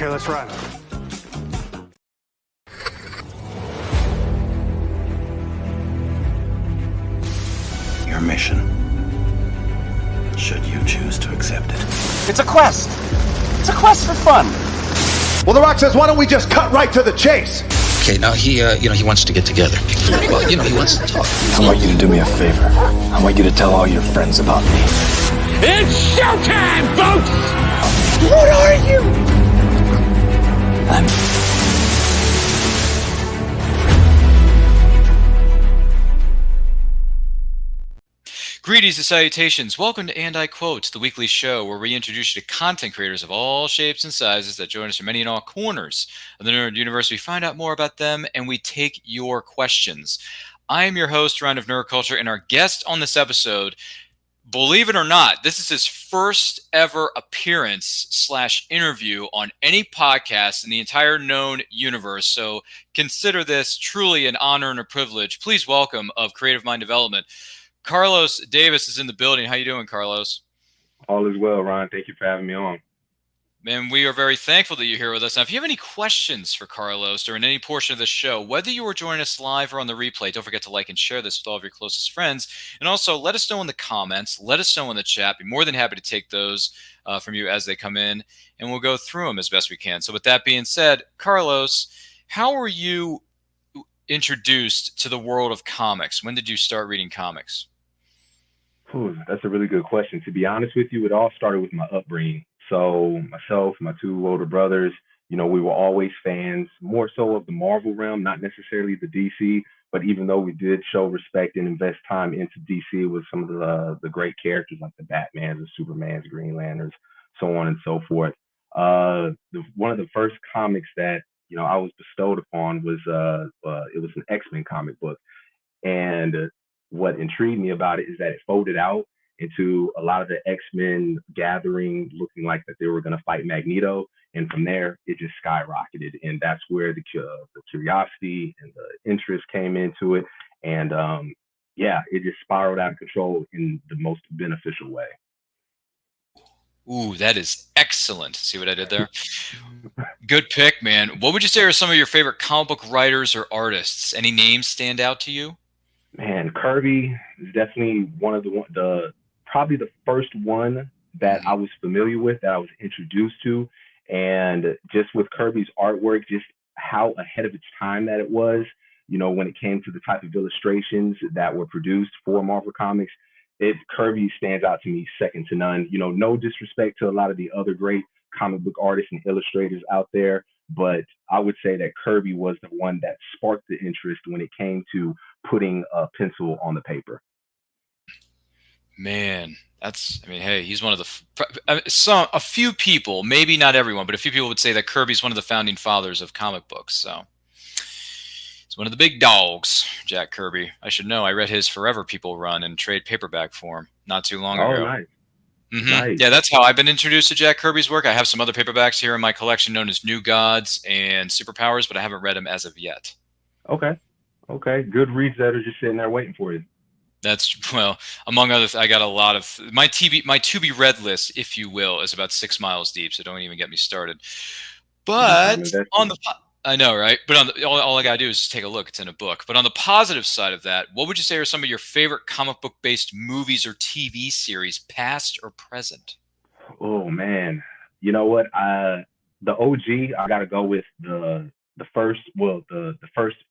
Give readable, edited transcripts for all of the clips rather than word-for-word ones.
Okay, let's run. Your mission, should you choose to accept it. It's a quest. It's a quest for fun. Well, The Rock says, why don't we just cut right to the chase? Okay, now he wants to get together. Well, he wants to talk. I want you to do me a favor. I want you to tell all your friends about me. It's showtime, folks! What are you? I'm... Greetings and salutations. Welcome to And I Quote, the weekly show where we introduce you to content creators of all shapes and sizes that join us from many and all corners of the nerd universe. We find out more about them and we take your questions. I am your host, Ryan of Nerd Culture, and our guest on this episode, believe it or not, this is his first ever appearance / interview on any podcast in the entire known universe. So consider this truly an honor and a privilege. Please welcome of Creative Mind Development, Carlos Davis is in the building. How you doing, Carlos? All is well, Ron. Thank you for having me on. Man, we are very thankful that you're here with us. Now, if you have any questions for Carlos during any portion of the show, whether you are joining us live or on the replay, don't forget to like and share this with all of your closest friends. And also, let us know in the comments. Let us know in the chat. Be more than happy to take those from you as they come in, and we'll go through them as best we can. So with that being said, Carlos, how were you introduced to the world of comics? When did you start reading comics? Ooh, that's a really good question. To be honest with you, it all started with my upbringing. So myself, my two older brothers, we were always fans, more so of the Marvel realm, not necessarily the DC. But even though we did show respect and invest time into DC with some of the great characters like the Batmans, the Supermans, Green Lanterns, so on and so forth. One of the first comics that I was bestowed upon was it was an X-Men comic book, and what intrigued me about it is that it folded out into a lot of the X-Men gathering, looking like that they were going to fight Magneto. And from there, it just skyrocketed. And that's where the curiosity and the interest came into it. And it just spiraled out of control in the most beneficial way. Ooh, that is excellent. See what I did there? Good pick, man. What would you say are some of your favorite comic book writers or artists? Any names stand out to you? Man, Kirby is definitely one of probably the first one that I was familiar with, that I was introduced to. And just with Kirby's artwork, just how ahead of its time that it was, when it came to the type of illustrations that were produced for Marvel Comics, Kirby stands out to me second to none. No disrespect to a lot of the other great comic book artists and illustrators out there, but I would say that Kirby was the one that sparked the interest when it came to putting a pencil on the paper. Man, hey, he's one of a few people, maybe not everyone, but a few people would say that Kirby's one of the founding fathers of comic books. So he's one of the big dogs, Jack Kirby. I should know. I read his Forever People run in trade paperback form not too long ago. Nice. Mm-hmm. Nice. Yeah, that's how I've been introduced to Jack Kirby's work. I have some other paperbacks here in my collection known as New Gods and Superpowers, but I haven't read them as of yet. Okay. Good reads that are just sitting there waiting for you. Among other I got a lot of my to be read list, if you will, is about 6 miles deep, so don't even get me started. But I know, right? But all I gotta do is just take a look. It's in a book. But on the positive side of that, what would you say are some of your favorite comic book based movies or TV series, past or present? Oh man, you know what? The OG, I gotta go with the first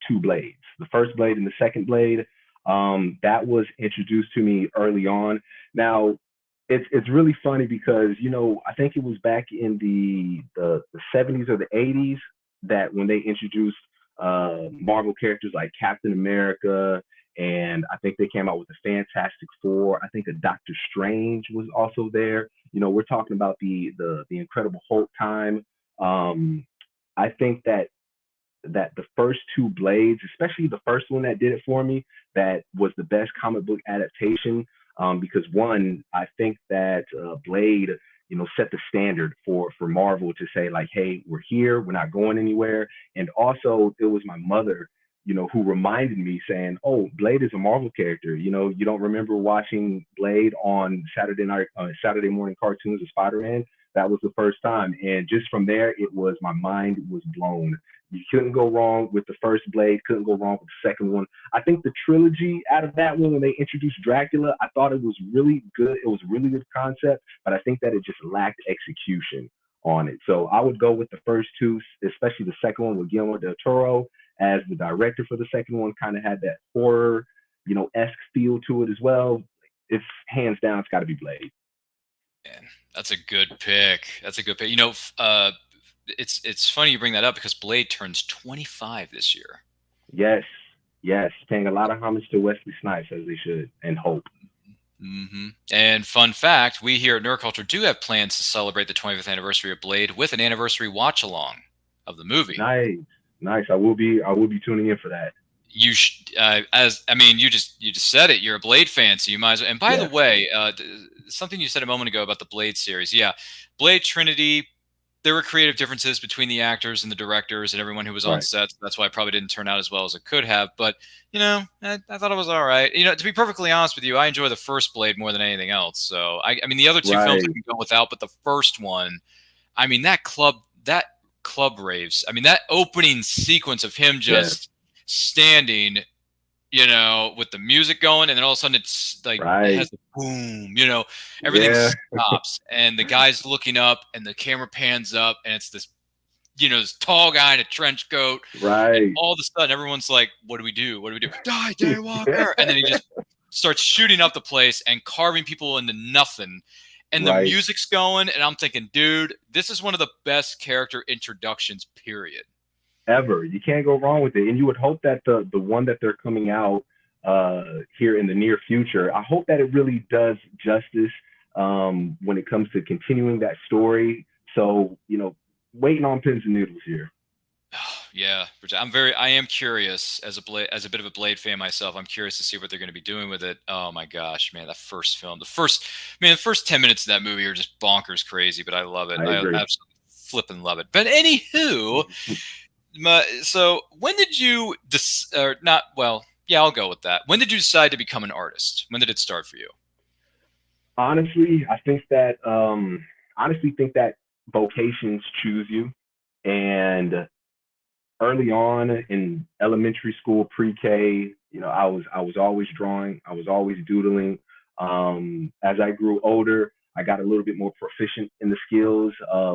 two Blades, the first Blade and the second Blade. That was introduced to me early on. Now, it's really funny because I think it was back in the 70s or the 80s that when they introduced Marvel characters like Captain America, and I think they came out with the Fantastic Four. I think a Doctor Strange was also there. We're talking about the Incredible Hulk time. I think that the first two Blades, especially the first one that did it for me, that was the best comic book adaptation, because one, I think that Blade, set the standard for Marvel to say like, hey, we're here, we're not going anywhere. And also it was my mother, who reminded me saying, oh, Blade is a Marvel character. You don't remember watching Blade on Saturday morning cartoons of Spider-Man? That was the first time. And just from there, my mind was blown. You couldn't go wrong with the first Blade, couldn't go wrong with the second one. I think the trilogy out of that one, when they introduced Dracula, I thought it was really good. It was a really good concept, but I think that it just lacked execution on it. So I would go with the first two, especially the second one with Guillermo del Toro as the director for the second one. Kind of had that horror, esque feel to it as well. It's hands down, it's got to be Blade. Man, that's a good pick. That's a good pick. It's funny you bring that up because Blade turns 25 this year. Yes, paying a lot of homage to Wesley Snipes, as they should, and Hope. Mm-hmm. And fun fact, we here at Nerdculture do have plans to celebrate the 25th anniversary of Blade with an anniversary watch along of the movie. Nice. I will be tuning in for that. You just said it. You're a Blade fan, so you might as well. And by the way, something you said a moment ago about the Blade series. Yeah, Blade Trinity. There were creative differences between the actors and the directors and everyone who was on set. So that's why it probably didn't turn out as well as it could have. But I thought it was all right. To be perfectly honest with you, I enjoy the first Blade more than anything else. So I mean, the other two films I can go without, but the first one, I mean, that club raves. I mean, that opening sequence of him just standing, with the music going, and then all of a sudden it's like it has the boom, everything stops, and the guy's looking up, and the camera pans up, and it's this, this tall guy in a trench coat, and all of a sudden everyone's like, "What do we do? What do we do? Die, Daywalker!" And then he just starts shooting up the place and carving people into nothing. And the music's going, and I'm thinking, dude, this is one of the best character introductions, period. Ever. You can't go wrong with it. And you would hope that the one that they're coming out here in the near future, I hope that it really does justice when it comes to continuing that story. So, waiting on pins and noodles here. Yeah, I am curious as a bit of a Blade fan myself. I'm curious to see what they're going to be doing with it. Oh my gosh, man, that first film, the first 10 minutes of that movie are just bonkers crazy, but I love it. I absolutely flipping love it. But anywho, so when did you I'll go with that. When did you decide to become an artist? When did it start for you? Honestly, I think that vocations choose you. And early on in elementary school, pre-K, I was always drawing. I was always doodling. As I grew older, I got a little bit more proficient in the skills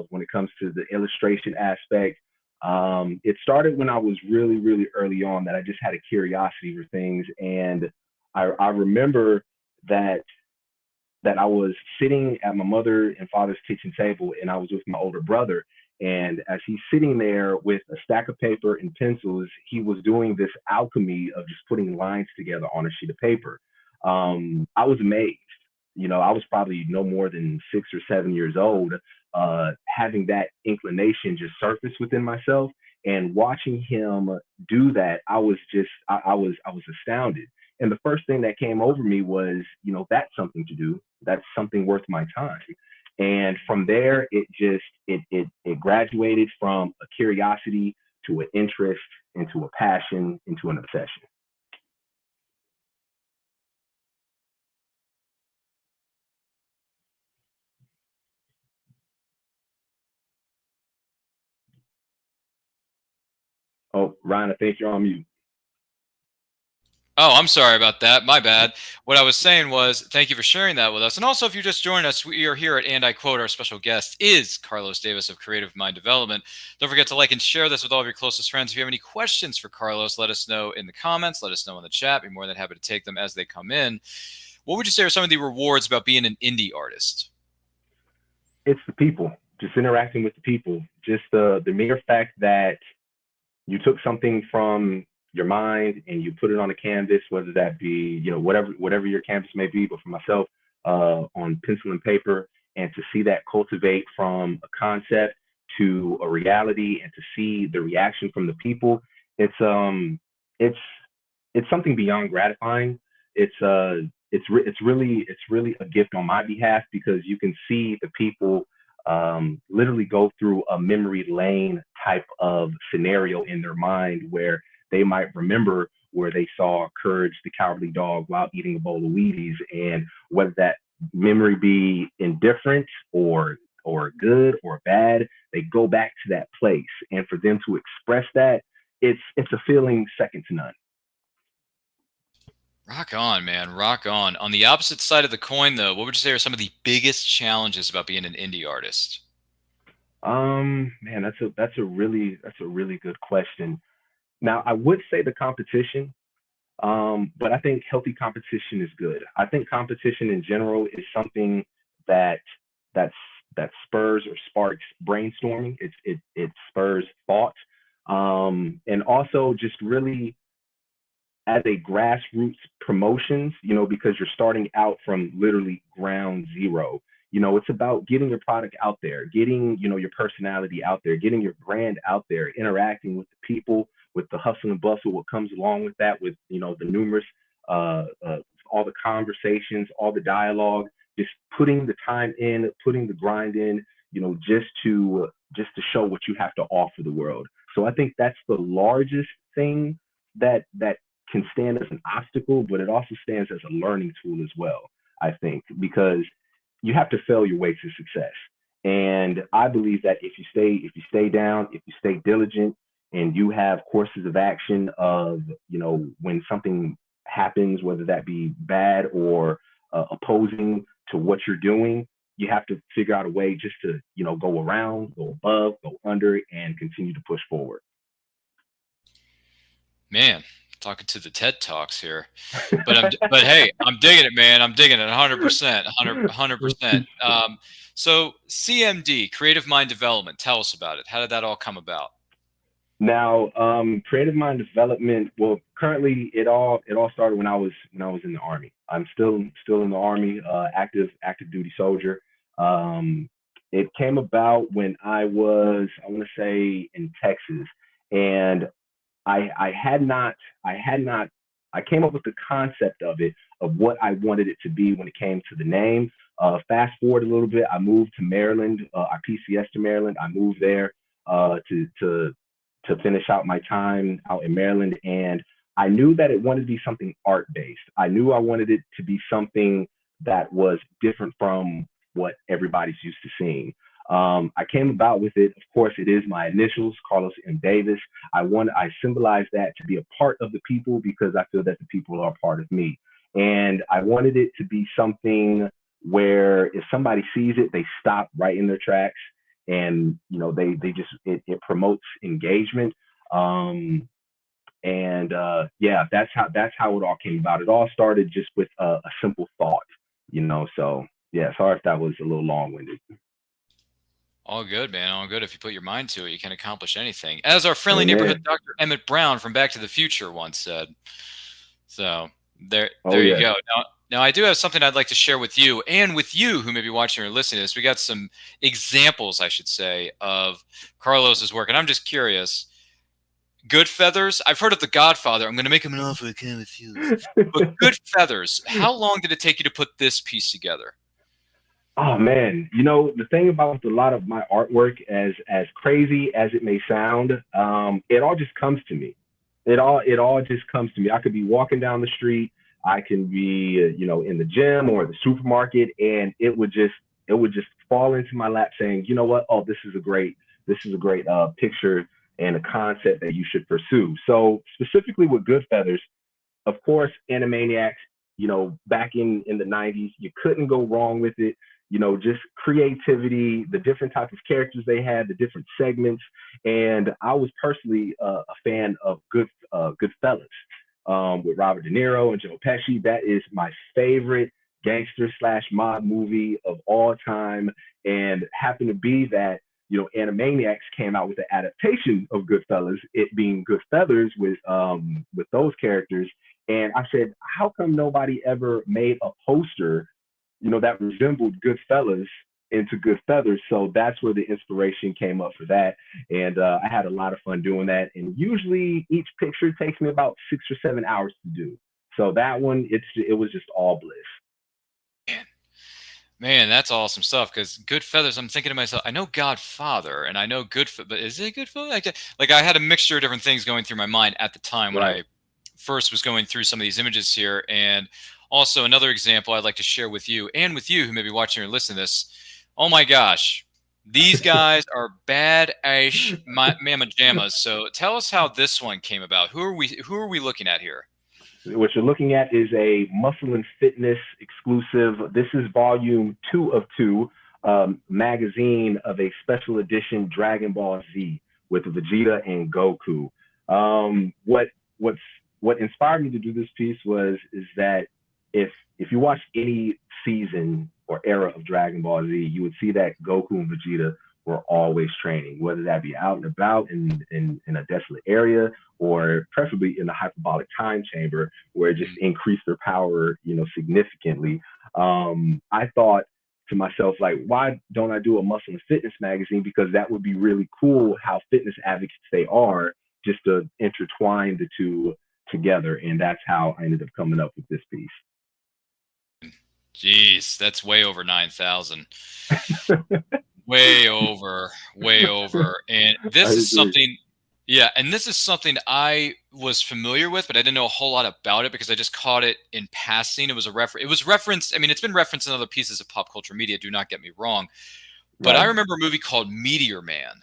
when it comes to the illustration aspect. It started when I was really, really early on, that I just had a curiosity for things. And I remember that I was sitting at my mother and father's kitchen table, and I was with my older brother. And as he's sitting there with a stack of paper and pencils, he was doing this alchemy of just putting lines together on a sheet of paper. I was amazed. I was probably no more than 6 or 7 years old, having that inclination just surface within myself, and watching him do that. I was astounded. And the first thing that came over me was, that's something to do. That's something worth my time. And from there, it graduated from a curiosity to an interest, into a passion, into an obsession. Oh, Ryan, I think you're on mute. Oh, I'm sorry about that. My bad. What I was saying was, thank you for sharing that with us. And also, if you just joined us, we are here at And I Quote. Our special guest is Carlos Davis of Creative Mind Development. Don't forget to like and share this with all of your closest friends. If you have any questions for Carlos, let us know in the comments. Let us know in the chat. Be more than happy to take them as they come in. What would you say are some of the rewards about being an indie artist? It's the people, just interacting with the people. Just the mere fact that you took something from your mind and you put it on a canvas, whether that be, whatever your canvas may be, but for myself, on pencil and paper, and to see that cultivate from a concept to a reality, and to see the reaction from the people, it's something beyond gratifying. It's really a gift on my behalf, because you can see the people literally go through a memory lane type of scenario in their mind, where they might remember where they saw Courage the Cowardly Dog while eating a bowl of Wheaties, and whether that memory be indifferent or or good or bad, they go back to that place. And for them to express that, it's a feeling second to none. Rock on, man. Rock on. On the opposite side of the coin, though, what would you say are some of the biggest challenges about being an indie artist? Man, that's a really good question. Now, I would say the competition, but I think healthy competition is good. I think competition in general is something that that's that spurs or sparks brainstorming. It spurs thought, and also just really as a grassroots promotions, because you're starting out from literally ground zero. It's about getting your product out there, getting, your personality out there, getting your brand out there, interacting with the people, with the hustle and bustle, what comes along with that, with, the numerous, all the conversations, all the dialogue, just putting the time in, putting the grind in, just to show what you have to offer the world. So I think that's the largest thing that can stand as an obstacle, but it also stands as a learning tool as well, I think, because you have to fail your way to success. And I believe that if you stay down, if you stay diligent, and you have courses of action of, when something happens, whether that be bad or opposing to what you're doing, you have to figure out a way just to, go around, go above, go under, and continue to push forward. Man, talking to the TED Talks here. But hey, I'm digging it, man. I'm digging it 100%, 100%. So CMD, Creative Mind Development, tell us about it. How did that all come about? Now, creative mind development. Well, currently, it all started when I was in the Army. I'm still in the Army, active duty soldier. It came about when I was, I want to say, in Texas, and I had not, I came up with the concept of it, of what I wanted it to be when it came to the name. Fast forward a little bit, I moved to Maryland. I PCS to Maryland. I moved there to finish out my time out in Maryland, and I knew that it wanted to be something art based. I knew I wanted it to be something that was different from what everybody's used to seeing. I came about with it. Of course, it is my initials, Carlos M. Davis. I symbolize that to be a part of the people because I feel that the people are a part of me. And I wanted it to be something where if somebody sees it, they stop right in their tracks, and they just it promotes engagement. Yeah, that's how it all came about. It all started just with a simple thought, So yeah, sorry if that was a little long-winded. All good, man. All good. If you put your mind to it, you can accomplish anything. As our friendly Amen. neighborhood Dr. Emmett Brown from Back to the Future once said. So there Oh, you yeah. go. Now I do have something I'd like to share with you and with you who may be watching or listening to this. We got some examples, I should say, of Carlos's work, and I'm just curious. Good Feathers. I've heard of The Godfather. I'm going to make him an offer I can't refuse. But Good Feathers. How long did it take you to put this piece together? Oh man, the thing about a lot of my artwork, as crazy as it may sound, it all just comes to me. It all just comes to me. I could be walking down the street, I can be in the gym or the supermarket, and it would just fall into my lap saying, you know what? Oh, this is a great picture and a concept that you should pursue. So specifically with Good Feathers, of course, Animaniacs, back in the 90s, you couldn't go wrong with it. Just creativity, the different type of characters they had, the different segments. And I was personally a fan of Goodfellas with Robert De Niro and Joe Pesci. That is my favorite gangster / mob movie of all time. And happened to be that, Animaniacs came out with the adaptation of Goodfellas, it being Good Feathers with those characters. And I said, how come nobody ever made a poster, that resembled Goodfellas into Good Feathers? So that's where the inspiration came up for that. And I had a lot of fun doing that. And usually each picture takes me about 6 or 7 hours to do. So that one, it was just all bliss. Man, that's awesome stuff. Because Good Feathers, I'm thinking to myself, I know Godfather, and I know but is it Goodfellas? Like I had a mixture of different things going through my mind at the time when I first was going through some of these images here. And also another example I'd like to share with you and with you who may be watching or listening to this. Oh my gosh, These guys are bad-ass mamma jammas. So tell us how this one came about. Who are we looking at here? What you're looking at is a Muscle and Fitness exclusive. This is volume 2 of 2 magazine of a special edition Dragon Ball Z with Vegeta and Goku. What inspired me to do this piece is that if you watch any season or era of Dragon Ball Z, you would see that Goku and Vegeta were always training, whether that be out and about in a desolate area or preferably in the hyperbolic time chamber where it just increased their power, significantly. I thought to myself, like, why don't I do a muscle and fitness magazine? Because that would be really cool how fitness advocates they are, just to intertwine the two together. And that's how I ended up coming up with this piece. Jeez, that's way over 9,000. way over. And this is something, and this is something I was familiar with, but I didn't know a whole lot about it because I just caught it in passing. It was referenced. I mean, it's been referenced in other pieces of pop culture media. Do not get me wrong, but I remember a movie called Meteor Man.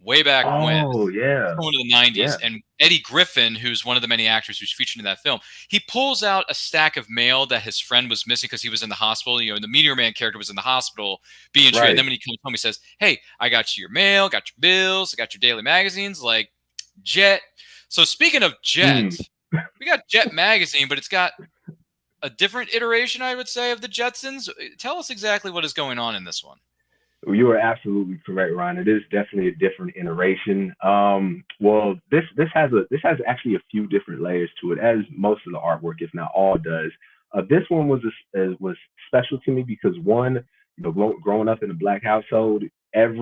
Way back when. Oh, yeah. Going to the 90s. And Eddie Griffin, who's one of the many actors who's featured in that film, he pulls out a stack of mail that his friend was missing because he was in the hospital. The Meteor Man character was in the hospital being treated. And then when he comes home, he says, hey, I got you your mail, got your bills, I got your daily magazines, like Jet. So speaking of Jet, we got Jet magazine, but it's got a different iteration, I would say, of the Jetsons. Tell us exactly what is going on in this one. You are absolutely correct, Ryan. It is definitely a different iteration. Well, this has actually a few different layers to it, as most of the artwork, if not all, does. This one was special to me because one, growing up in a Black household, my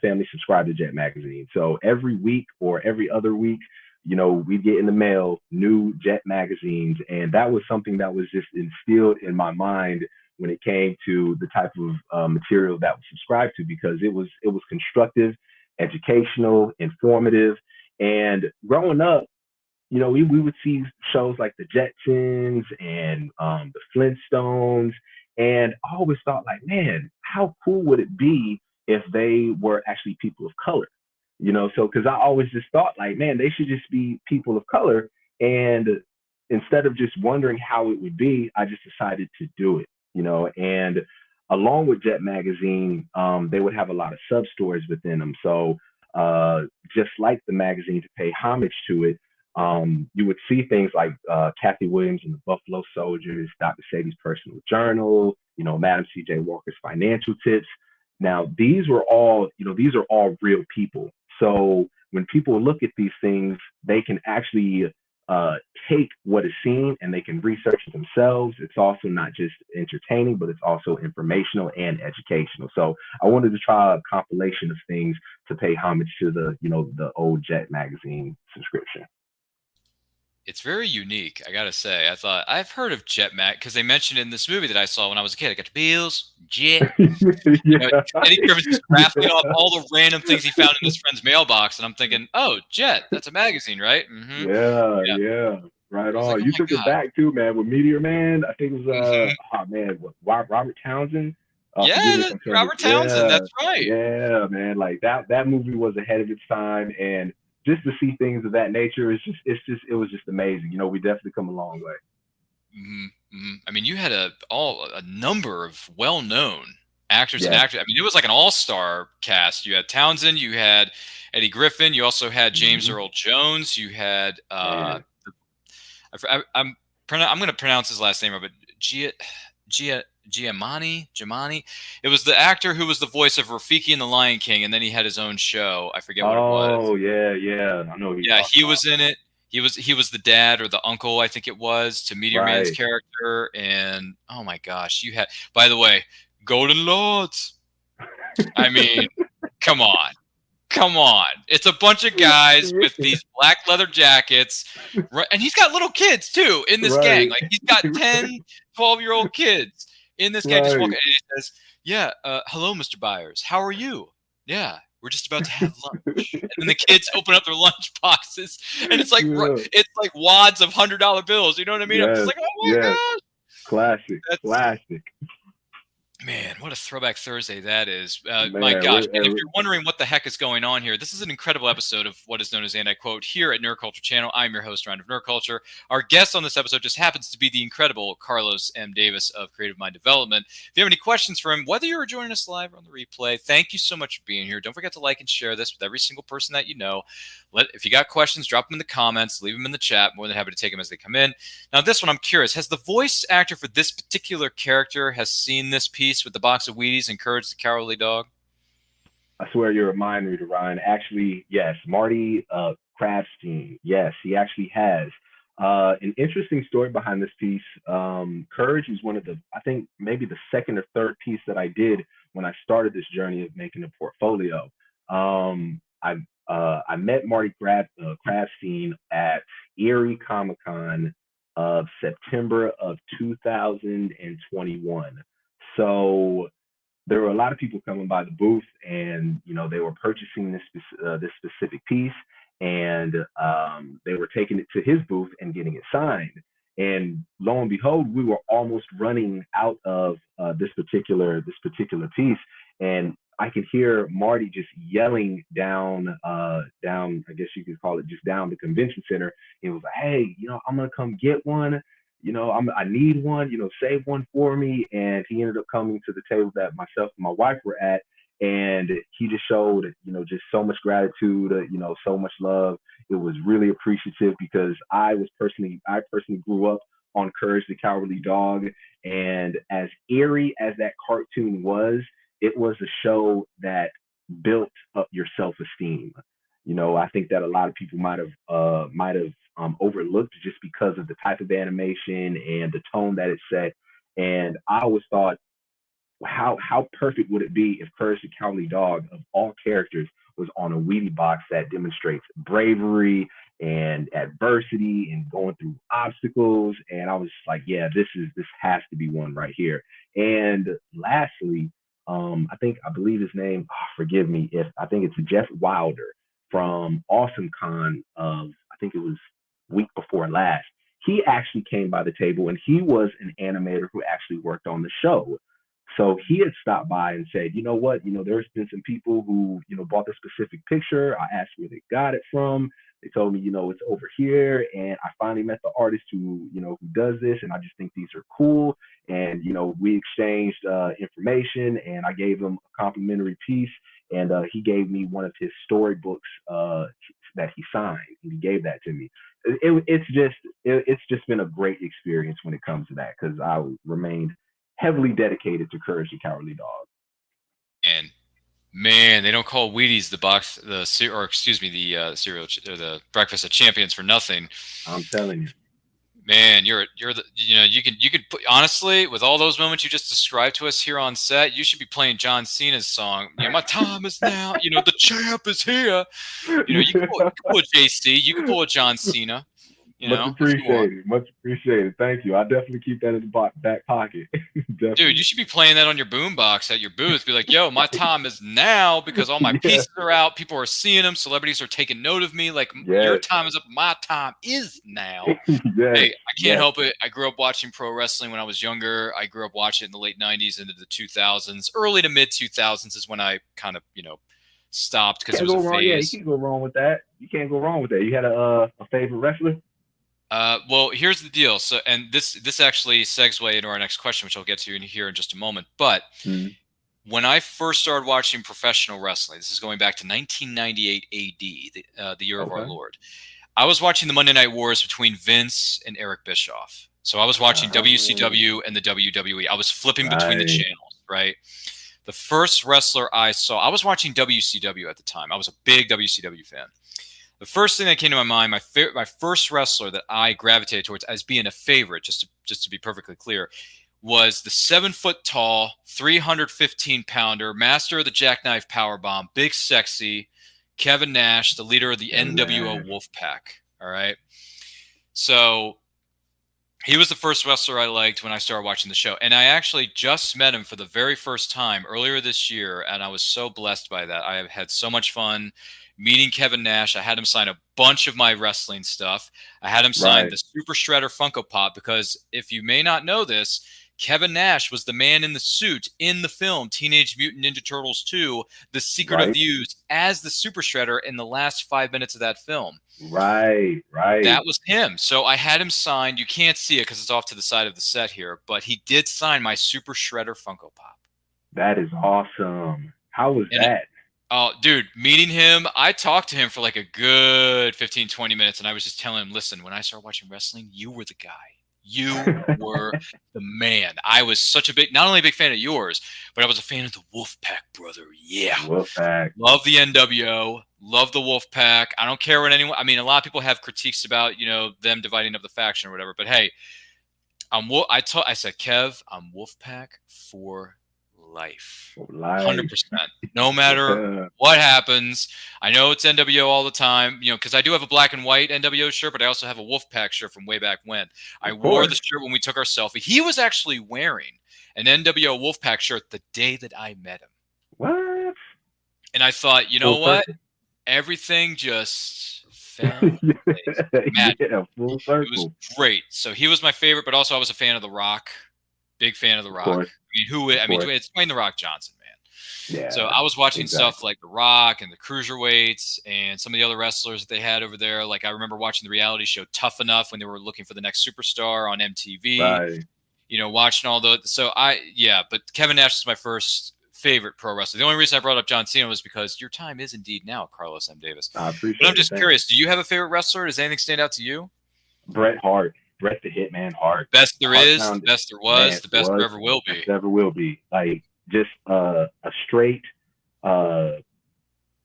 family subscribed to Jet magazine, so every week or every other week, we'd get in the mail new Jet magazines, and that was something that was just instilled in my mind when it came to the type of material that was subscribed to, because it was constructive, educational, informative. And growing up, we would see shows like the Jetsons and the Flintstones, and I always thought, like, man, how cool would it be if they were actually people of color? So because I always just thought, like, man, they should just be people of color. And instead of just wondering how it would be, I just decided to do it. And along with Jet magazine, they would have a lot of sub stories within them. So just like the magazine, to pay homage to it, you would see things like Kathy Williams and the Buffalo Soldiers, Dr. Sadie's personal journal, Madam C.J. Walker's financial tips. Now, these are all real people. So when people look at these things, they can actually take what is seen and they can research it themselves. It's also not just entertaining, but it's also informational and educational. So I wanted to try a compilation of things to pay homage to the old Jet magazine subscription. It's very unique, I gotta say. I've heard of Jet Mag because they mentioned it in this movie that I saw when I was a kid. I got the bills, Jet. Eddie Griffin's just rattling off all the random things he found in his friend's mailbox, and I'm thinking, oh, Jet, that's a magazine, right? Mm-hmm. Yeah. Right on. Like, you took it back too, man. With Meteor Man, I think it was Robert Townsend. Robert Townsend. That's right. Yeah, man. Like that movie was ahead of its time, and just to see things of that nature, it was just amazing. We definitely come a long way. Mm-hmm. I mean, you had a number of well-known actors and actors. I mean, it was like an all-star cast. You had Townsend, you had Eddie Griffin, you also had James Earl Jones, you had I'm going to pronounce his last name, but Giamatti. It was the actor who was the voice of Rafiki in The Lion King, and then he had his own show. I forget what it was. Oh, yeah. I know. He was in it. He was the dad or the uncle, I think it was, to Meteor Man's character. And oh my gosh, you had, by the way, Golden Lords. I mean, come on. It's a bunch of guys with these black leather jackets, and he's got little kids too in this gang. Like, he's got 10, 12-year-old kids in this gang. Just walking, and he says, "Yeah, hello, Mr. Byers. How are you? Yeah, we're just about to have lunch." And then the kids open up their lunch boxes, and it's like wads of $100 bills. You know what I mean? I'm just like, oh my gosh, classic. Man, what a throwback Thursday that is. My Man, gosh. And if you're wondering what the heck is going on here, this is an incredible episode of what is known as And I Quote here at Nerd Culture Channel. I'm your host, Ryan of Nerd Culture. Our guest on this episode just happens to be the incredible Carlos M. Davis of Creative Mind Development. If you have any questions for him, whether you're joining us live or on the replay, thank you so much for being here. Don't forget to like and share this with every single person that you know. If you got questions, drop them in the comments, leave them in the chat. More than happy to take them as they come in. Now, this one, I'm curious. Has the voice actor for this particular character has seen this piece with the box of Wheaties and Courage the Cowardly Dog? I swear you're a mind reader, Ryan. Actually, yes, Marty Krabstein. Yes, he actually has. An interesting story behind this piece. Courage is one of the, I think maybe the second or third piece that I did when I started this journey of making a portfolio. I met Marty Krabstein at Erie Comic Con of September of 2021. So there were a lot of people coming by the booth, and they were purchasing this specific piece, and they were taking it to his booth and getting it signed. And lo and behold, we were almost running out of this particular piece, and I could hear Marty just yelling down, down. I guess you could call it just down the convention center. He was like, "Hey, I'm gonna come get one. I need one, save one for me." And he ended up coming to the table that myself and my wife were at. And he just showed, just so much gratitude, so much love. It was really appreciative because I personally grew up on Courage the Cowardly Dog. And as eerie as that cartoon was, it was a show that built up your self-esteem. I think that a lot of people might have overlooked just because of the type of animation and the tone that it set. And I always thought, how perfect would it be if Courage the Cowardly Dog, of all characters, was on a Wheatie box that demonstrates bravery and adversity and going through obstacles. And I was like, yeah, this has to be one right here. And lastly, I believe his name, forgive me if I think it's Jeff Wilder from Awesome Con of, I think it was week before last. He actually came by the table, and he was an animator who actually worked on the show. So he had stopped by and said, you know what, there's been some people who, bought this specific picture. I asked where they got it from. They told me, it's over here. And I finally met the artist who does this. And I just think these are cool. And, we exchanged information, and I gave him a complimentary piece. And he gave me one of his storybooks that he signed. And he gave that to me. It's just been a great experience when it comes to that, because I remained heavily dedicated to Courage the Cowardly Dog. And man, they don't call Wheaties the cereal, or the breakfast of champions for nothing. I'm telling you, man, you're the, you could put, honestly, with all those moments you just described to us here on set, you should be playing John Cena's song. My time is now. The champ is here. You can pull a JC, you can pull a John Cena. Much appreciated. Thank you. I definitely keep that in the back pocket. Dude, you should be playing that on your boombox at your booth. Be like, yo, my time is now, because all my pieces are out. People are seeing them. Celebrities are taking note of me. Like, your time is up. My time is now. Hey, I can't help it. I grew up watching pro wrestling when I was younger. I grew up watching it in the late 90s into the 2000s. Early to mid 2000s is when I kind of, stopped, because it was a phase. Yeah, you can't go wrong with that. You had a favorite wrestler? Well, here's the deal. So, and this actually segues into our next question, which I'll get to in here in just a moment. But when I first started watching professional wrestling, this is going back to 1998 AD, the year of our Lord. I was watching the Monday Night Wars between Vince and Eric Bischoff. So I was watching WCW and the WWE. I was flipping between the channels, right? The first wrestler I saw, I was watching WCW at the time. I was a big WCW fan. The first thing that came to my mind, my first wrestler that I gravitated towards as being a favorite, just to be perfectly clear, was the 7-foot-tall, 315-pounder, master of the jackknife powerbomb, big sexy, Kevin Nash, the leader of the NWO Wolfpack. All right. So he was the first wrestler I liked when I started watching the show. And I actually just met him for the very first time earlier this year, and I was so blessed by that. I have had so much fun meeting Kevin Nash. I had him sign a bunch of my wrestling stuff. I had him sign the Super Shredder Funko Pop, because if you may not know this, Kevin Nash was the man in the suit in the film Teenage Mutant Ninja Turtles 2, The Secret of Right. the Ooze, as the Super Shredder in the last 5 minutes of that film. Right. That was him. So I had him signed. You can't see it because it's off to the side of the set here, but he did sign my Super Shredder Funko Pop. That is awesome. How was that? Oh, dude, meeting him, I talked to him for like a good 15, 20 minutes, and I was just telling him, listen, when I started watching wrestling, you were the guy. You were the man. I was such a not only a big fan of yours, but I was a fan of the Wolfpack, brother. Yeah. Wolfpack. Love the NWO. Love the Wolfpack. I don't care what anyone, I mean, a lot of people have critiques about, you know, them dividing up the faction or whatever, but hey, I said, Kev, I'm Wolfpack for life. 100%. No matter what happens. I know it's NWO all the time, you know, because I do have a black and white NWO shirt, but I also have a Wolfpack shirt from way back when. I wore the shirt when we took our selfie. He was actually wearing an NWO Wolfpack shirt the day that I met him. What? And I thought, you know what? Everything just fell. Yeah, full circle. It was great. So he was my favorite, but also I was a fan of The Rock. Big fan of The Rock. I mean, it's Dwayne The Rock Johnson, man. Yeah. So I was watching stuff like The Rock and the Cruiserweights and some of the other wrestlers that they had over there. Like I remember watching the reality show Tough Enough when they were looking for the next superstar on MTV. Right. You know, watching all the. So but Kevin Nash is my first favorite pro wrestler. The only reason I brought up John Cena was because your time is indeed now, Carlos M. Davis. I appreciate it. But I'm just curious. Do you have a favorite wrestler? Does anything stand out to you? Bret Hart. Bret the Hitman Hart. Best there is, the best there was, the best there ever will be. Best ever will be. Like just a straight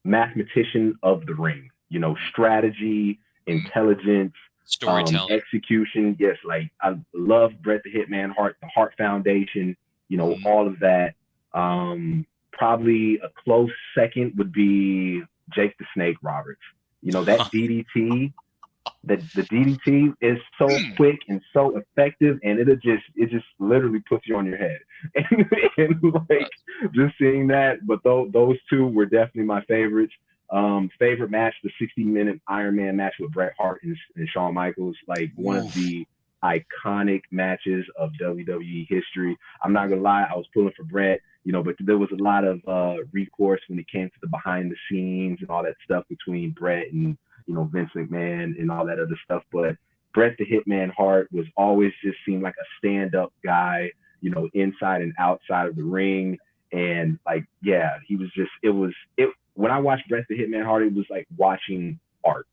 mathematician of the ring. You know, strategy, intelligence, storytelling, execution. Yes, like I love Bret the Hitman Hart, the Hart Foundation. You know, all of that. Probably a close second would be Jake the Snake Roberts. You know, that DDT. The DDT is so quick and so effective, and it just literally puts you on your head. And like just seeing that, but those two were definitely my favorites. Favorite match, the 60-minute Iron Man match with Bret Hart and Shawn Michaels, like one of the iconic matches of WWE history. I'm not gonna lie, I was pulling for Bret, you know, but there was a lot of recourse when it came to the behind the scenes and all that stuff between Bret and, you know, Vince McMahon and all that other stuff. But Bret the Hitman Hart was always just seemed like a stand-up guy, you know, inside and outside of the ring. And like, yeah, he was just, when I watched Bret the Hitman Hart, it was like watching art,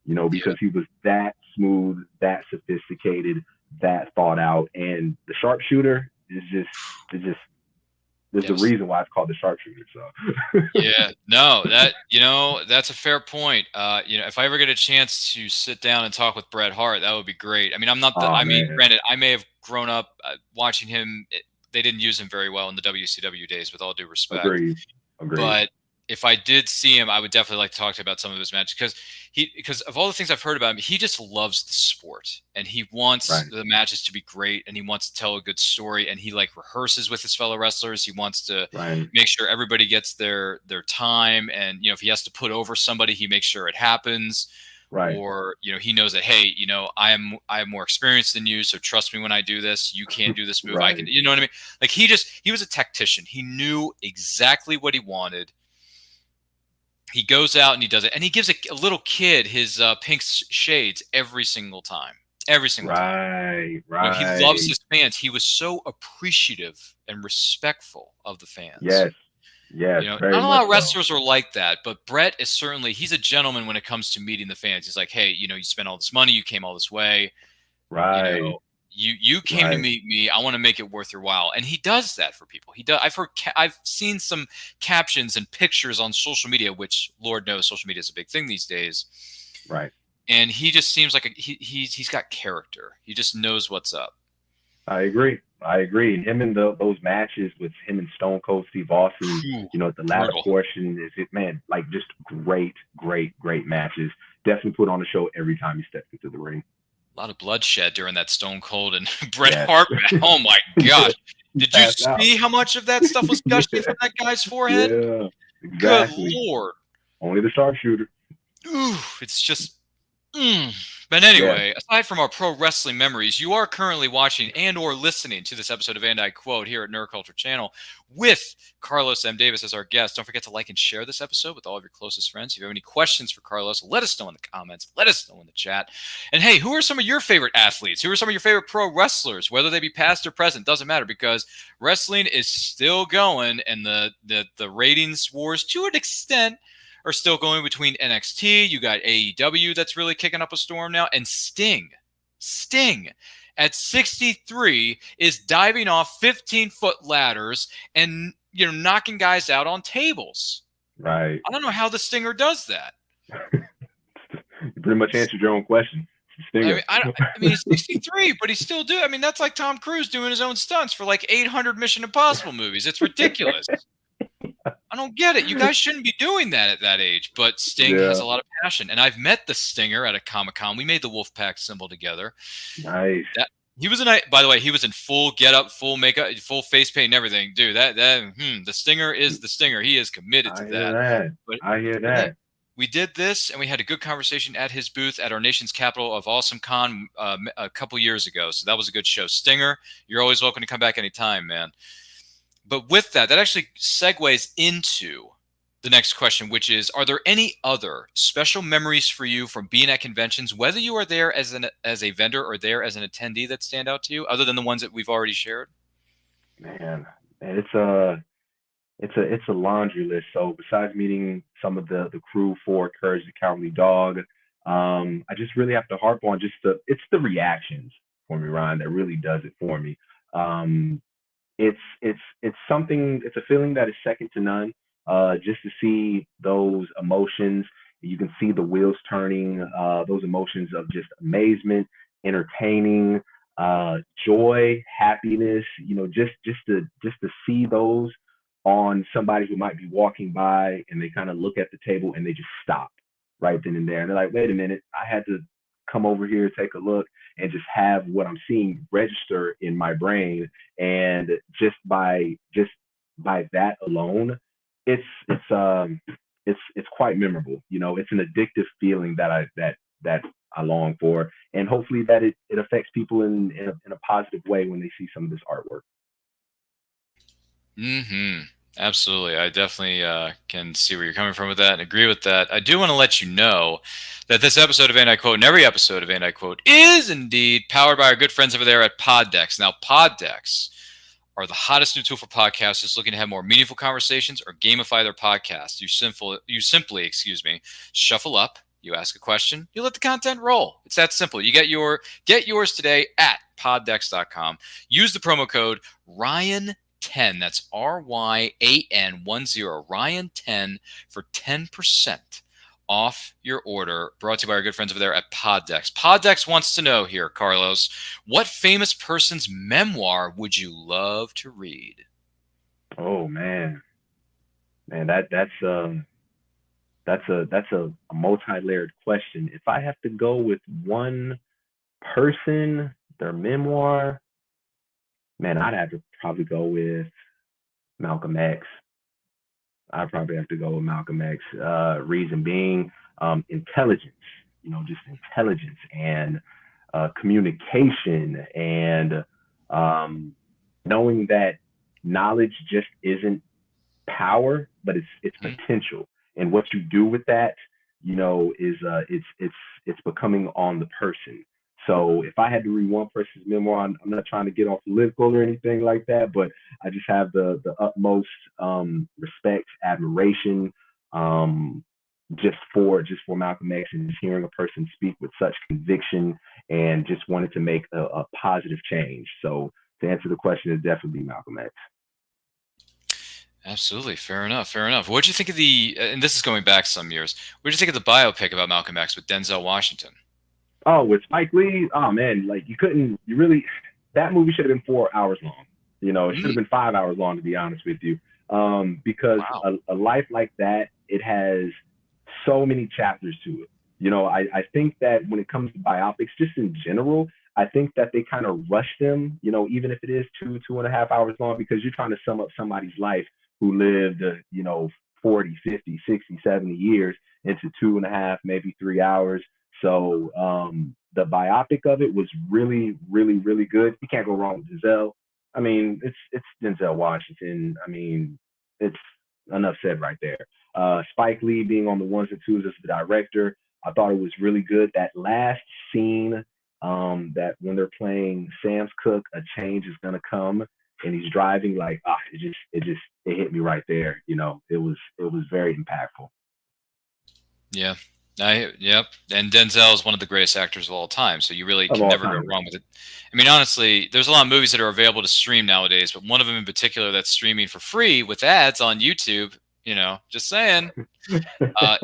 you know, because he was that smooth, that sophisticated, that thought out. And the sharpshooter is just, there's a reason why it's called the sharpshooter. So yeah, no, that's a fair point. You know, if I ever get a chance to sit down and talk with Bret Hart, that would be great. I mean, granted, I may have grown up watching him. They didn't use him very well in the WCW days, with all due respect. Agreed. But if I did see him, I would definitely like to talk to him about some of his matches because of all the things I've heard about him, he just loves the sport and he wants the matches to be great and he wants to tell a good story and he like rehearses with his fellow wrestlers. He wants to make sure everybody gets their time, and you know, if he has to put over somebody, he makes sure it happens. Right. Or, you know, he knows that, hey, you know, I have more experience than you, so trust me when I do this. You can't do this move. I can, you know what I mean? Like he was a tactician. He knew exactly what he wanted. He goes out and he does it, and he gives a little kid his pink shades every single time. Every single time. Right. He loves his fans. He was so appreciative and respectful of the fans. Yes. Yeah, you know, not a lot of wrestlers are like that, but Bret is he's a gentleman when it comes to meeting the fans. He's like, hey, you know, you spent all this money, you came all this way. Right. You know, you came to meet me. I want to make it worth your while. And he does that for people. He does. I've seen some captions and pictures on social media, which Lord knows social media is a big thing these days. Right. And he just seems like he's got character. He just knows what's up. I agree. And him in those matches with him and Stone Cold Steve Austin, you know, at the latter portion like just great matches. Definitely put on a show every time he steps into the ring. A lot of bloodshed during that Stone Cold and Bret Hart match. Oh my gosh. Did you see how much of that stuff was gushing from that guy's forehead? Yeah, exactly. Good Lord. Only the sharpshooter. Ooh, it's just But anyway, aside from our pro wrestling memories, you are currently watching and or listening to this episode of And I Quote here at Nerd Culture Channel with Carlos M. Davis as our guest. Don't forget to like and share this episode with all of your closest friends. If you have any questions for Carlos, let us know in the comments. Let us know in the chat. And hey, who are some of your favorite athletes? Who are some of your favorite pro wrestlers? Whether they be past or present, doesn't matter, because wrestling is still going, and the ratings wars, to an extent, are still going between NXT. You got AEW that's really kicking up a storm now, and Sting at 63 is diving off 15-foot ladders and knocking guys out on tables. Right. I don't know how the Stinger does that. You pretty much answered your own question. I mean, he's 63, but he's still doing. I mean, that's like Tom Cruise doing his own stunts for like 800 Mission Impossible movies. It's ridiculous. I don't get it. You guys shouldn't be doing that at that age. But Sting has a lot of passion. And I've met the Stinger at a Comic-Con. We made the Wolfpack symbol together. Nice. He was by the way, he was in full getup, full makeup, full face paint and everything. Dude, the Stinger is the Stinger. He is committed to that. I hear that. We did this, and we had a good conversation at his booth at our nation's capital of Awesome Con a couple years ago. So that was a good show. Stinger, you're always welcome to come back anytime, man. But with that actually segues into the next question, which is, are there any other special memories for you from being at conventions, whether you are there as a vendor or there as an attendee, that stand out to you, other than the ones that we've already shared? Man, it's a laundry list. So besides meeting some of the crew for Courage the Cowardly Dog, I just really have to harp on it's the reactions for me, Ryan, that really does it for me. It's something, it's a feeling that is second to none. Just to see those emotions, you can see the wheels turning, those emotions of just amazement, entertaining, joy, happiness, just to see those on somebody who might be walking by, and they kind of look at the table and they just stop right then and there. And they're like, wait a minute, I had to come over here, take a look, and just have what I'm seeing register in my brain. And just by that alone, it's quite memorable. It's an addictive feeling that I long for, and hopefully that it affects people in a positive way when they see some of this artwork. Absolutely. I definitely can see where you're coming from with that and agree with that. I do want to let you know that this episode of And I Quote, and every episode of And I Quote, is indeed powered by our good friends over there at Poddex. Now, Poddex are the hottest new tool for podcasters looking to have more meaningful conversations or gamify their podcast. You simply, shuffle up, you ask a question, you let the content roll. It's that simple. You get yours today at poddex.com. Use the promo code Ryan10. That's RYAN10, Ryan10, for 10% off your order. Brought to you by our good friends over there at Poddex. Poddex wants to know here, Carlos, what famous person's memoir would you love to read? Oh man, that's a multi-layered question. If I have to go with one person, their memoir, man, I'd have to probably go with Malcolm X. I'd probably have to go with Malcolm X. Reason being, intelligence, just intelligence and communication, and knowing that knowledge just isn't power, but it's potential. And what you do with that, is it's becoming on the person. So if I had to read one person's memoir, I'm not trying to get off political or anything like that, but I just have the utmost respect, admiration, just for Malcolm X, and just hearing a person speak with such conviction and just wanted to make a positive change. So to answer the question, it'd definitely be Malcolm X. Absolutely. Fair enough. What did you think of and this is going back some years, what did you think of the biopic about Malcolm X with Denzel Washington? Oh, with Spike Lee? Oh man, that movie should have been 4 hours long. It should have been 5 hours long, to be honest with you. Because a life like that, it has so many chapters to it. I think that when it comes to biopics, just in general, I think that they kind of rush them, even if it is 2.5 hours long, because you're trying to sum up somebody's life who lived, 40, 50, 60, 70 years into 2.5, maybe 3 hours. So the biopic of it was really, really, really good. You can't go wrong with Denzel. I mean, it's Denzel Washington. I mean, it's enough said right there. Spike Lee being on the ones and twos as the director, I thought it was really good. That last scene, that when they're playing Sam's Cook, a change is gonna come, and he's driving, like, it hit me right there. You know, it was very impactful. Yeah. Yep. And Denzel is one of the greatest actors of all time, so you really Of can all never go time. wrong with it. I mean, honestly, there's a lot of movies that are available to stream nowadays, but one of them in particular that's streaming for free with ads on YouTube, just saying,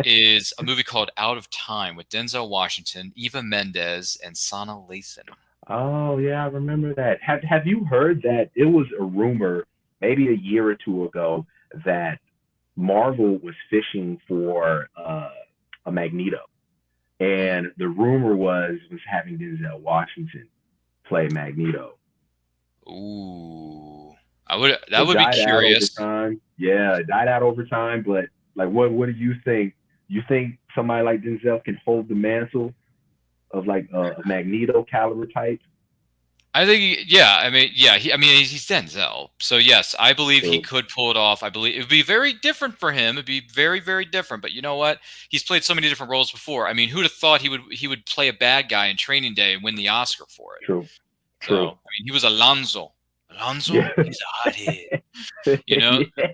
is a movie called Out of Time with Denzel Washington, Eva Mendes, and Sana Lathan. Oh yeah, I remember that. Have you heard that it was a rumor maybe a year or two ago that Marvel was fishing for a Magneto, and the rumor was having Denzel Washington play Magneto. Ooh, that It would be died out over curious. time. Yeah, it died out over time. But like, what do you think? You think somebody like Denzel can hold the mantle of like a Magneto caliber type? I think, yeah. I mean, yeah. He's Denzel, so yes, I believe he True. could pull it off. I believe it would be very different for him. It'd be very, very different. But you know what? He's played so many different roles before. I mean, who'd have thought he would play a bad guy in Training Day and win the Oscar for it? True. So, True. I mean, he was Alonzo. Alonzo, Yeah. he's a hothead. You know, Yeah.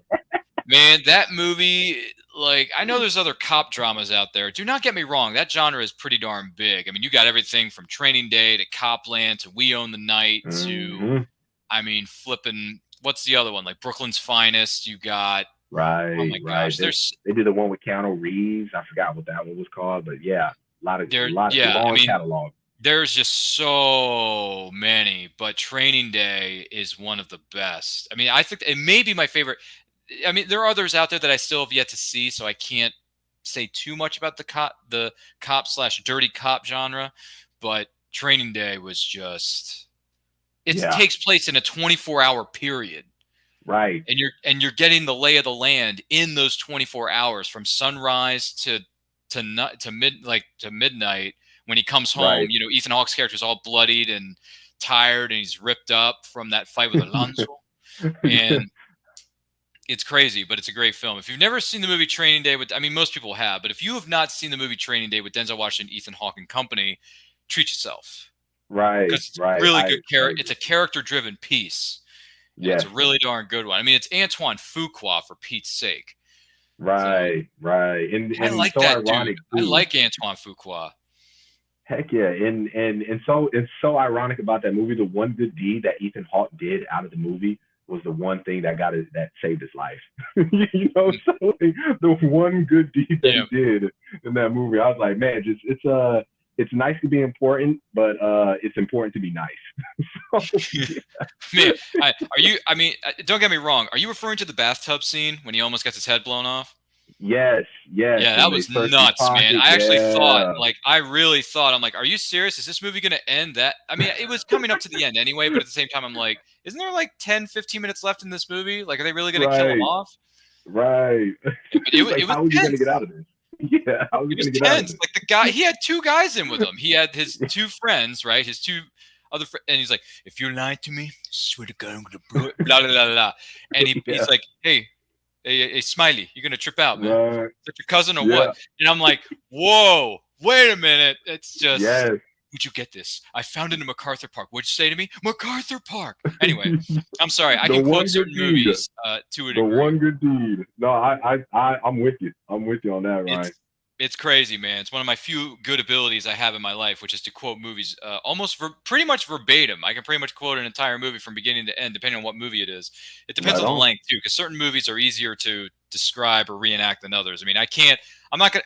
Man, that movie, like, I know there's other cop dramas out there. Do not get me wrong. That genre is pretty darn big. I mean, you got everything from Training Day to Copland to We Own the Night to, Mhm. I mean, flipping, what's the other one? Like Brooklyn's Finest. You got, oh Right, my right. gosh, They did the one with Keanu Reeves. I forgot what that one was called, but yeah, a yeah, I long mean, catalog. there's just so many, but Training Day is one of the best. I mean, I think it may be my favorite. I mean, there are others out there that I still have yet to see, so I can't say too much about the cop slash dirty cop genre. But Training Day was just it Yeah, takes place in a 24-hour period, right, and you're getting the lay of the land in those 24 hours from sunrise to midnight when he comes home. right. Ethan Hawke's character is all bloodied and tired, and he's ripped up from that fight with Alonso, and it's crazy, but it's a great film. If you've never seen the movie Training Day I mean, most people have, but if you have not seen the movie Training Day with Denzel Washington, Ethan Hawke, and company, treat yourself Right, because it's right. really good I character. It's agree. a character-driven piece, and it's Yes, a really darn good one. I mean, it's Antoine Fuqua for Pete's sake. So right, right. I And like so that dude. ironic I too. like Antoine Fuqua. Heck yeah. And so it's so ironic about that movie. The one good deed that Ethan Hawke did out of the movie was the one thing that saved his life. So like, the one good deed that Yeah, he did in that movie, I was like, man, just it's nice to be important, but it's important to be nice. So, man. I mean, don't get me wrong. Are you referring to the bathtub scene when he almost gets his head blown off? yes, yes. Yeah, When that they was search his nuts, man. pocket, I actually thought, yeah. I really thought, I'm like, are you serious? Is this movie going to end that? I mean, it was coming up to the end anyway, but at the same time, I'm like, isn't there like 10, 15 minutes left in this movie? Like, are they really going to kill him Right, off? right. Yeah, but He's like, it was how is he gonna get tense. out of this? Yeah, how is he It was gonna get out of tense. this? Like, the guy, he had two guys in with him. He had his two friends, right? His two other friends. And he's like, if you lie to me, swear to God, I'm going to blow it, blah, blah, blah, blah. And Yeah, he's like, hey, Smiley, you're going to trip out, man. right. Is that your cousin or what? Yeah, And I'm like, whoa, wait a minute. It's just, yes. would you get this? I found it in MacArthur Park. What'd you say to me? MacArthur Park. Anyway, I'm sorry. I The can quote one good certain deed. movies to a The degree. one good deed. No, I'm with you. I'm with you on that, Ryan. It's crazy, man. It's one of my few good abilities I have in my life, which is to quote movies pretty much verbatim. I can pretty much quote an entire movie from beginning to end, depending on what movie it is. It depends Right on the on. length too, because certain movies are easier to describe or reenact than others. I mean, I'm not gonna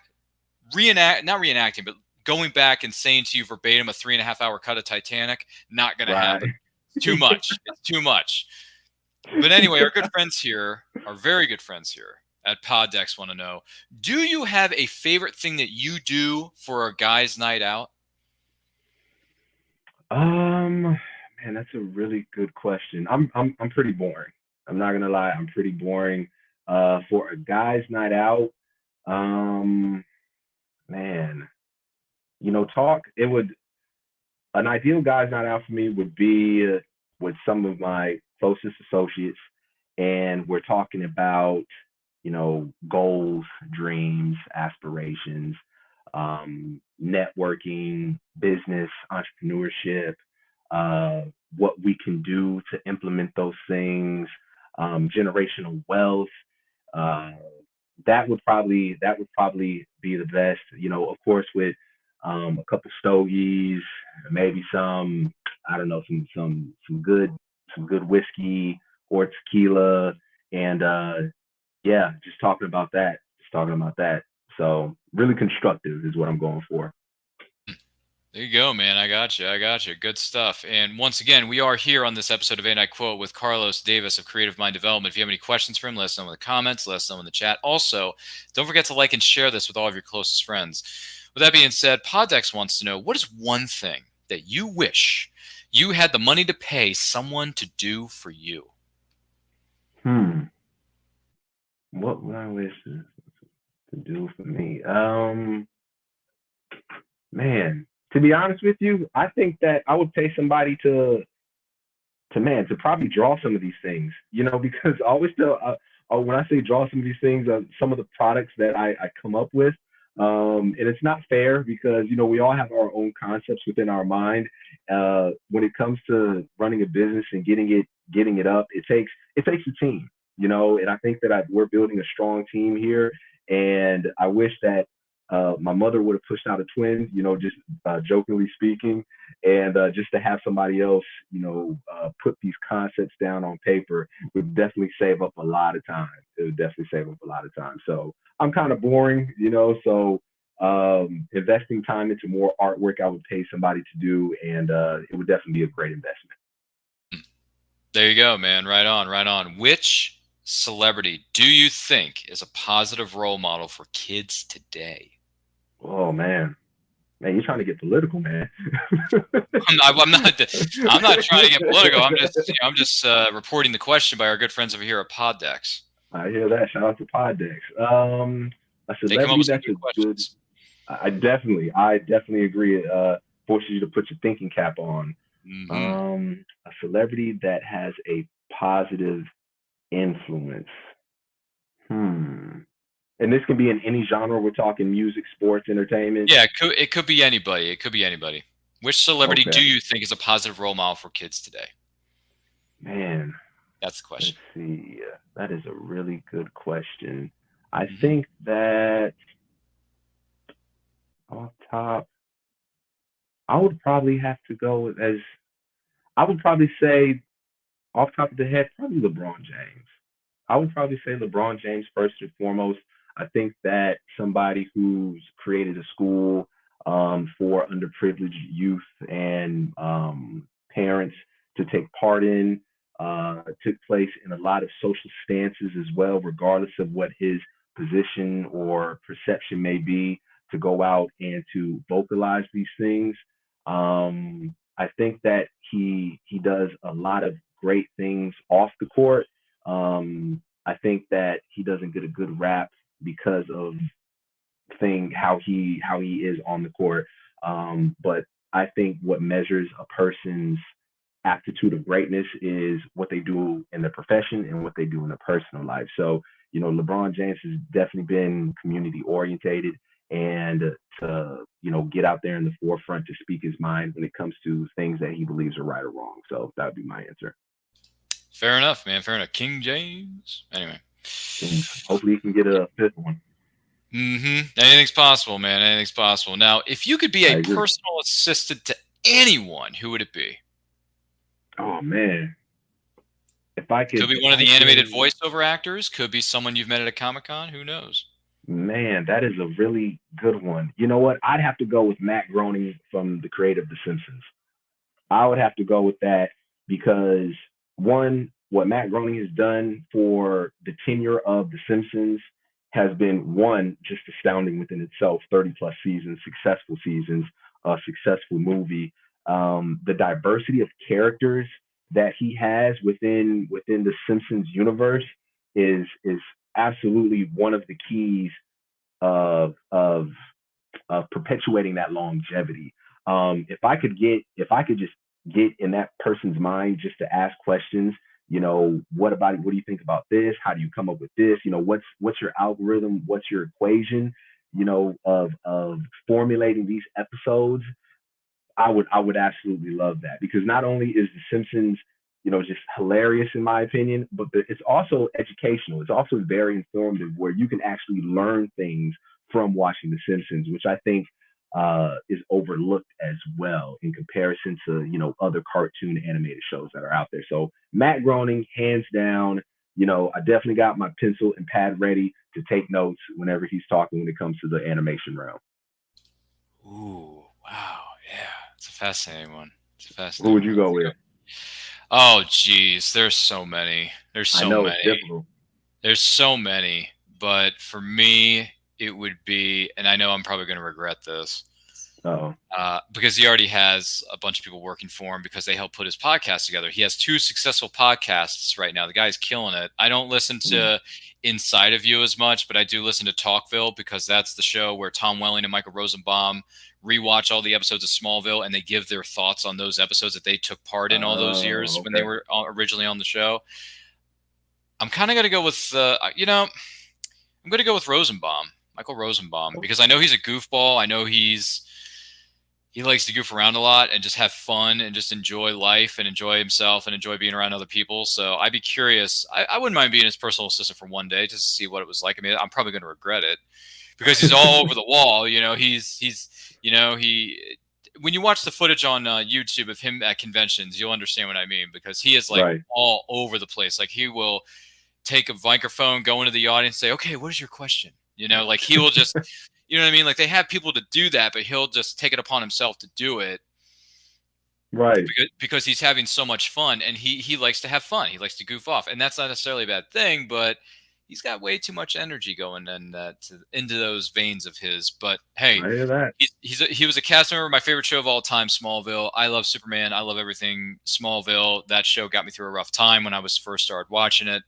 not reenacting, but going back and saying to you verbatim a 3.5 hour cut of Titanic, not gonna Right. happen. It's too much. It's too much. But anyway, our good friends here, our very good friends here at Poddex want to know, do you have a favorite thing that you do for a guy's night out? Man, that's a really good question. I'm pretty boring. I'm not gonna lie, I'm pretty boring. For a guy's night out, um, man, talk. It would. an ideal guy's night out for me would be with some of my closest associates, and we're talking about, goals, dreams, aspirations, networking, business, entrepreneurship, what we can do to implement those things, generational wealth. Uh, that would probably be the best. Of course, with a couple stogies, maybe some, I don't know, some good whiskey or tequila, and yeah, just talking about that. Just talking about that. So really constructive is what I'm going for. There you go, man. I got you. I got you. Good stuff. And once again, we are here on this episode of And I Quote with Carlos Davis of Creative Mind Development. If you have any questions for him, let us know in the comments, let us know in the chat. Also, don't forget to like and share this with all of your closest friends. With that being said, Poddex wants to know, what is one thing that you wish you had the money to pay someone to do for you? What would I wish to do for me? Man, to be honest with you, I think that I would pay somebody to probably draw some of these things, because I always tell, when I say draw some of these things, some of the products that I come up with, and it's not fair because, we all have our own concepts within our mind. When it comes to running a business and getting it up, it takes a team, and I think that we're building a strong team here. And I wish that my mother would have pushed out a twin, just jokingly speaking, and just to have somebody else, put these concepts down on paper would definitely save up a lot of time. It would definitely save up a lot of time. So I'm kind of boring, so investing time into more artwork I would pay somebody to do, and it would definitely be a great investment. There you go, man. Right on, right on. Which celebrity do you think is a positive role model for kids today? Oh man, you're trying to get political, man. I'm not trying to get political. I'm just reporting the question by our good friends over here at Poddex. I hear that. Shout out to Poddex. A They come up celebrity with some that's good a questions. good. I definitely agree. It forces you to put your thinking cap on. A celebrity that has a positive influence. And this can be in any genre. We're talking music, sports, entertainment. Yeah, it could be anybody. It could be anybody. Which celebrity do Okay. you think is a positive role model for kids today? Man, That's the question. let's see. That is a really good question. I think that off top, I would probably have to go I would probably say off top of the head, probably LeBron James. I would probably say LeBron James first and foremost. I think that somebody who's created a school for underprivileged youth and parents to take part in, took place in a lot of social stances as well, regardless of what his position or perception may be, to go out and to vocalize these things. I think that he does a lot of great things off the court. I think that he doesn't get a good rap because of how he is on the court. But I think what measures a person's aptitude of greatness is what they do in their profession and what they do in their personal life. So, LeBron James has definitely been community orientated, and to, get out there in the forefront to speak his mind when it comes to things that he believes are right or wrong. So that would be my answer. Fair enough, man. Fair enough. King James. Anyway. And hopefully he can get a fifth one. Anything's possible, man. Anything's possible. Now, if you could be a personal assistant to anyone, who would it be? Oh man. If I could be one of the animated voiceover actors, could be someone you've met at a Comic-Con, who knows? Man, that is a really good one. You know what? I'd have to go with Matt Groening from the creator of The Simpsons. I would have to go with that because, one, what Matt Groening has done for the tenure of The Simpsons has been, one, just astounding within itself. 30 plus seasons, successful a successful movie. The diversity of characters that he has within the Simpsons universe is absolutely one of the keys of perpetuating that longevity. If I could just get in that person's mind just to ask questions, what about it? What do you think about this? How do you come up with this? What's your algorithm? What's your equation? Of formulating these episodes. I would absolutely love that, because not only is The Simpsons, just hilarious in my opinion, but it's also educational. It's also very informative, where you can actually learn things from watching The Simpsons, which I think is overlooked as well in comparison to other cartoon animated shows that are out there. So Matt Groening, hands down. I definitely got my pencil and pad ready to take notes whenever he's talking when it comes to the animation realm. Ooh, wow, yeah, it's a fascinating one. It's a Who fascinating would you one. go with? Oh, geez, there's so many. I know it's difficult. There's so many, but for me, it would be, and I know I'm probably going to regret this, Oh, because he already has a bunch of people working for him because they helped put his podcast together. He has 2 successful podcasts right now. The guy's killing it. I don't listen to Inside of You as much, but I do listen to Talkville, because that's the show where Tom Welling and Michael Rosenbaum rewatch all the episodes of Smallville, and they give their thoughts on those episodes that they took part in all those years when they were originally on the show. I'm kind of going to go with, I'm going to go with Rosenbaum, Michael Rosenbaum, because I know he's a goofball. I know he likes to goof around a lot and just have fun and just enjoy life and enjoy himself and enjoy being around other people. So I'd be curious. I wouldn't mind being his personal assistant for one day just to see what it was like. I mean, I'm probably going to regret it, because he's all over the wall. When you watch the footage on YouTube of him at conventions, you'll understand what I mean, because he is like all over the place. Like, he will take a microphone, go into the audience, say, "Okay, what is your question?" Like, he will just, you know what I mean? Like, they have people to do that, but he'll just take it upon himself to do it. Right. Because he's having so much fun, and he likes to have fun. He likes to goof off, and that's not necessarily a bad thing, but he's got way too much energy going into those veins of his. But hey, I hear that. He was a cast member of my favorite show of all time, Smallville. I love Superman. I love everything Smallville. That show got me through a rough time when I was first started watching it.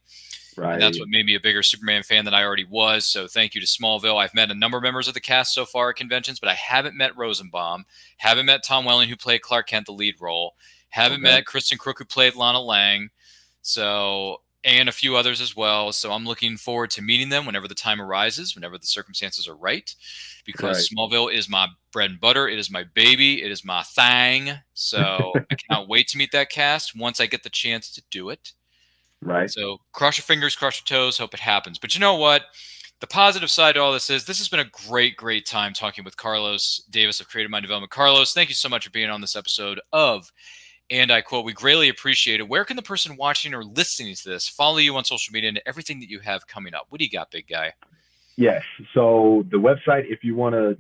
Right. And that's what made me a bigger Superman fan than I already was. So thank you to Smallville. I've met a number of members of the cast so far at conventions, but I haven't met Rosenbaum, haven't met Tom Welling, who played Clark Kent, the lead role, haven't met Kristen Crook, who played Lana Lang, and a few others as well. So I'm looking forward to meeting them whenever the time arises, whenever the circumstances are right, because Smallville is my bread and butter. It is my baby. It is my thing. So I cannot wait to meet that cast once I get the chance to do it. Right. So cross your fingers, cross your toes, hope it happens. But you know what? The positive side to all this has been a great, great time talking with Carlos Davis of Creative Mind Development. Carlos, thank you so much for being on this episode of And I Quote. We greatly appreciate it. Where can the person watching or listening to this follow you on social media and everything that you have coming up? What do you got, big guy? Yes. So the website, if you want to,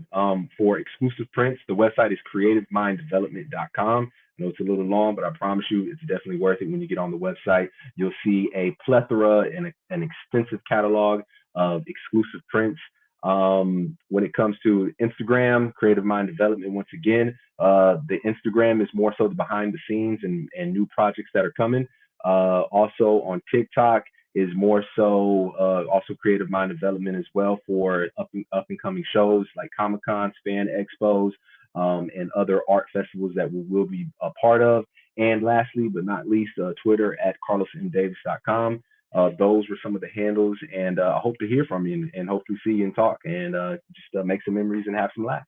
for exclusive prints, the website is creativeminddevelopment.com. I know it's a little long, but I promise you it's definitely worth it. When you get on the website, you'll see a plethora and an extensive catalog of exclusive prints. When it comes to Instagram, Creative Mind Development, once again, the Instagram is more so the behind the scenes and new projects that are coming. Also on TikTok is more so also Creative Mind Development as well, for up and coming shows like Comic-Con, Span Expos, and other art festivals that we will be a part of. And lastly, but not least, Twitter at carlosmdavis.com. Those were some of the handles, and I hope to hear from you and hopefully see you and talk and just make some memories and have some laughs.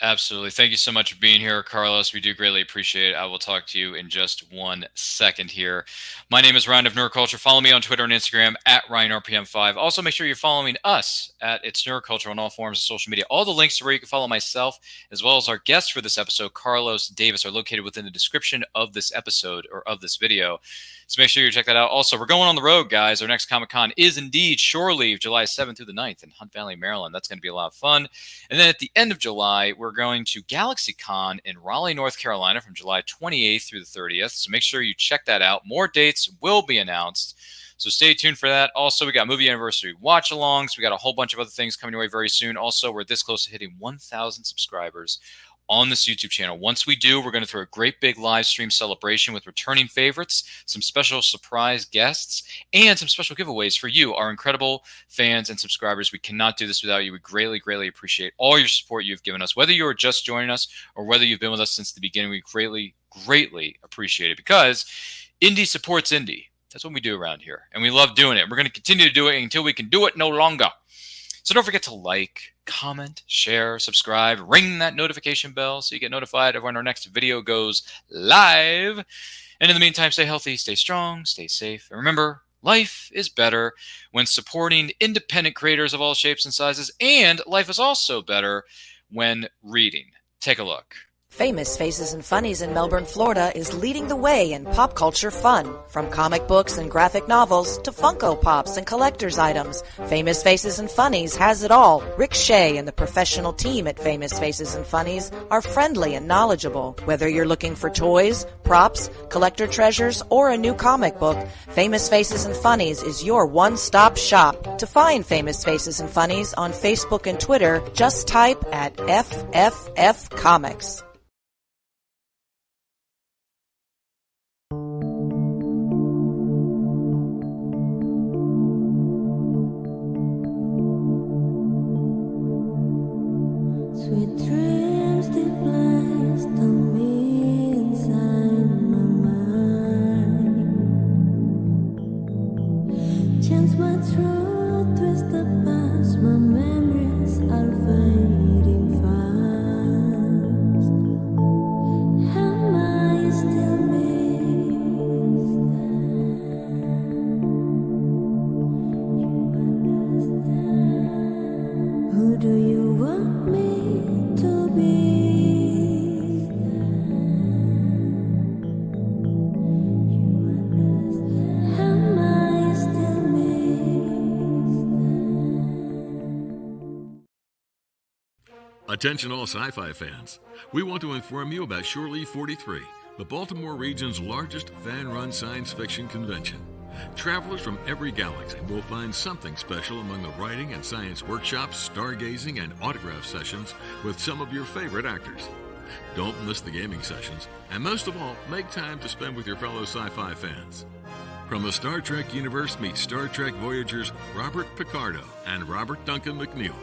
Absolutely. Thank you so much for being here, Carlos. We do greatly appreciate it. I will talk to you in just 1 second here. My name is Ryan of Neuroculture. Follow me on Twitter and Instagram at RyanRPM5. Also, make sure you're following us at It's Neuroculture on all forms of social media. All the links to where you can follow myself, as well as our guest for this episode, Carlos Davis, are located within the description of this episode or of this video. So make sure you check that out. Also, we're going on the road, guys. Our next Comic-Con is indeed Shore Leave, July 7th through the 9th in Hunt Valley, Maryland. That's going to be a lot of fun. And then at the end of July, we're going to GalaxyCon in Raleigh, North Carolina from July 28th through the 30th. So make sure you check that out. More dates will be announced, so stay tuned for that. Also, we got movie anniversary watch-alongs. We got a whole bunch of other things coming your way very soon. Also, we're this close to hitting 1,000 subscribers on this YouTube channel. Once we do, we're going to throw a great big live stream celebration with returning favorites, some special surprise guests, and some special giveaways for you, our incredible fans and subscribers. We cannot do this without you. We greatly, greatly appreciate all your support you've given us. Whether you are just joining us or whether you've been with us since the beginning, we greatly, greatly appreciate it, because indie supports indie. That's what we do around here, and we love doing it. We're going to continue to do it until we can do it no longer. So don't forget to like, comment, share, subscribe, ring that notification bell so you get notified of when our next video goes live. And in the meantime, stay healthy, stay strong, stay safe. And remember, life is better when supporting independent creators of all shapes and sizes, and life is also better when reading. Take a look. Famous Faces and Funnies in Melbourne, Florida is leading the way in pop culture fun. From comic books and graphic novels to Funko Pops and collector's items, Famous Faces and Funnies has it all. Rick Shea and the professional team at Famous Faces and Funnies are friendly and knowledgeable. Whether you're looking for toys, props, collector treasures, or a new comic book, Famous Faces and Funnies is your one-stop shop. To find Famous Faces and Funnies on Facebook and Twitter, just type at FFF Comics. Sweet dreams they placed on me inside my mind. Chance my truth twist the past, my memories are fading fast. Am I still missed? Who do you want me to be? Am I still missed? Attention all sci-fi fans. We want to inform you about Shore Leave 43, the Baltimore region's largest fan-run science fiction convention. Travelers from every galaxy will find something special among the writing and science workshops, stargazing, and autograph sessions with some of your favorite actors. Don't miss the gaming sessions, and most of all, make time to spend with your fellow sci-fi fans. From the Star Trek universe, meet Star Trek Voyagers Robert Picardo and Robert Duncan McNeil.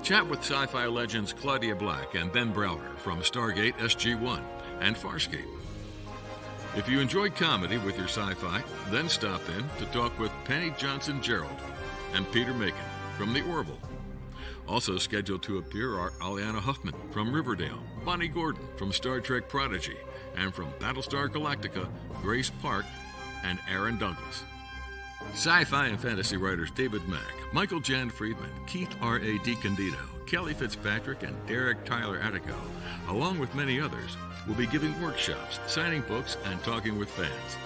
Chat with sci-fi legends Claudia Black and Ben Browder from Stargate SG-1 and Farscape. If you enjoyed comedy with your sci-fi, then stop in to talk with Penny Johnson-Gerald and Peter Macon from The Orville. Also scheduled to appear are Aliana Huffman from Riverdale, Bonnie Gordon from Star Trek Prodigy, and from Battlestar Galactica, Grace Park and Aaron Douglas. Sci-fi and fantasy writers David Mack, Michael Jan Friedman, Keith R.A. DiCandido, Kelly Fitzpatrick, and Derek Tyler Attico, along with many others, will be giving workshops, signing books, and talking with fans.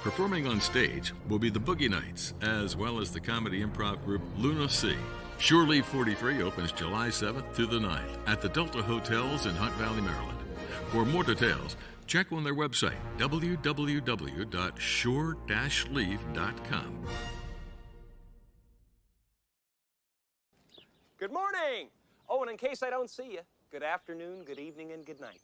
Performing on stage will be the Boogie Nights, as well as the comedy improv group Luna Sea. Shore Leave 43 opens July 7th through the 9th at the Delta Hotels in Hunt Valley, Maryland. For more details, check on their website, www.shore-leave.com. Good morning! Oh, and in case I don't see you, good afternoon, good evening, and good night.